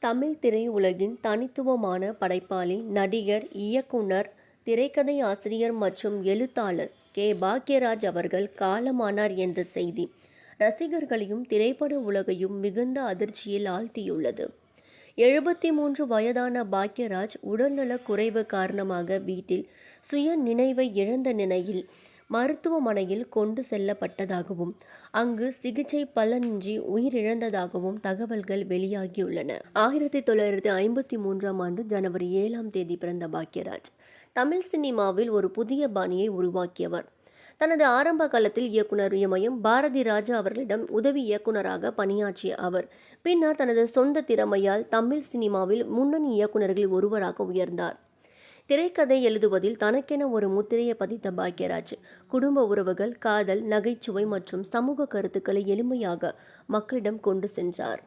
தமிழ் திரையுலகின் தனித்துவமான படைப்பாளி, நடிகர், இயக்குனர், திரைக்கதை ஆசிரியர் மற்றும் எழுத்தாளர் கே. பாக்யராஜ் அவர்கள் காலமானார் என்ற செய்தி ரசிகர்களையும் திரைப்பட உலகையும் மிகுந்த அதிர்ச்சியில் ஆழ்த்தியுள்ளது. 73 வயதான பாக்யராஜ் உடல்நலக் குறைவு காரணமாக வீட்டில் சுய நினைவை இழந்த நிலையில் மருத்துவமனையில் கொண்டு செல்லப்பட்டதாகவும் அங்கு சிகிச்சை பலனின்றி உயிரிழந்ததாகவும் தகவல்கள் வெளியாகியுள்ளன. 1953ஆம் ஆண்டு ஜனவரி 7ஆம் தேதி பிறந்த பாக்யராஜ் தமிழ் சினிமாவில் ஒரு புதிய பாணியை உருவாக்கியவர். தனது ஆரம்ப காலத்தில் இயக்குனர் இமயம் பாரதி ராஜா அவர்களிடம் உதவி இயக்குனராக பணியாற்றிய அவர் பின்னர் தனது சொந்த திறமையால் தமிழ் சினிமாவில் முன்னணி இயக்குனர்களில் ஒருவராக உயர்ந்தார். திரைக்கதை எழுதுவதில் தனக்கென ஒரு முத்திரையை பதித்த பாக்யராஜ் குடும்ப உறவுகள், காதல், நகைச்சுவை மற்றும் சமூக கருத்துக்களை எளிமையாக மக்களிடம் கொண்டு சென்றார்.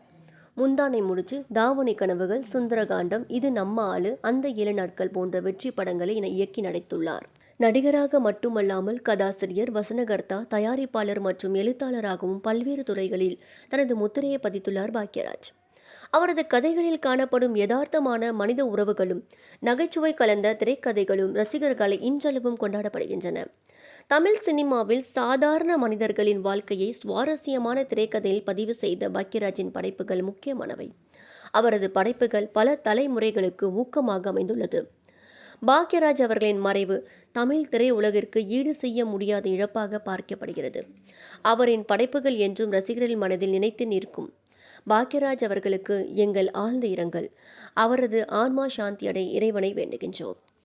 முந்தானை முடிச்சு, தாவணி கனவுகள், சுந்தரகாண்டம், இது நம்ம ஆளு, அந்த 7 நாட்கள் போன்ற வெற்றி படங்களை இயக்கி நடித்துள்ளார். நடிகராக மட்டுமல்லாமல் கதாசிரியர், வசனகர்த்தா, தயாரிப்பாளர் மற்றும் எழுத்தாளராகவும் பல்வேறு துறைகளில் தனது முத்திரையை பதித்துள்ளார் பாக்யராஜ். அவரது கதைகளில் காணப்படும் யதார்த்தமான மனித உறவுகளும் நகைச்சுவை கலந்த திரைக்கதைகளும் ரசிகர்களை இன்றளவும் கொண்டாடப்படுகின்றன. தமிழ் சினிமாவில் சாதாரண மனிதர்களின் வாழ்க்கையை சுவாரஸ்யமான திரைக்கதையில் பதிவு செய்த பாக்யராஜின் படைப்புகள் முக்கியமானவை. அவரது படைப்புகள் பல தலைமுறைகளுக்கு ஊக்கமாக அமைந்துள்ளது. பாக்யராஜ் அவர்களின் மறைவு தமிழ் திரையுலகிற்கு ஈடு செய்ய முடியாத இழப்பாக பார்க்கப்படுகிறது. அவரின் படைப்புகள் என்றும் ரசிகர்கள் மனதில் நினைத்து நிற்கும். பாக்யராஜ் அவர்களுக்கு எங்கள் ஆழ்ந்த இரங்கல். அவரது ஆன்மா சாந்தியடை இறைவனை வேண்டுகின்றோம்.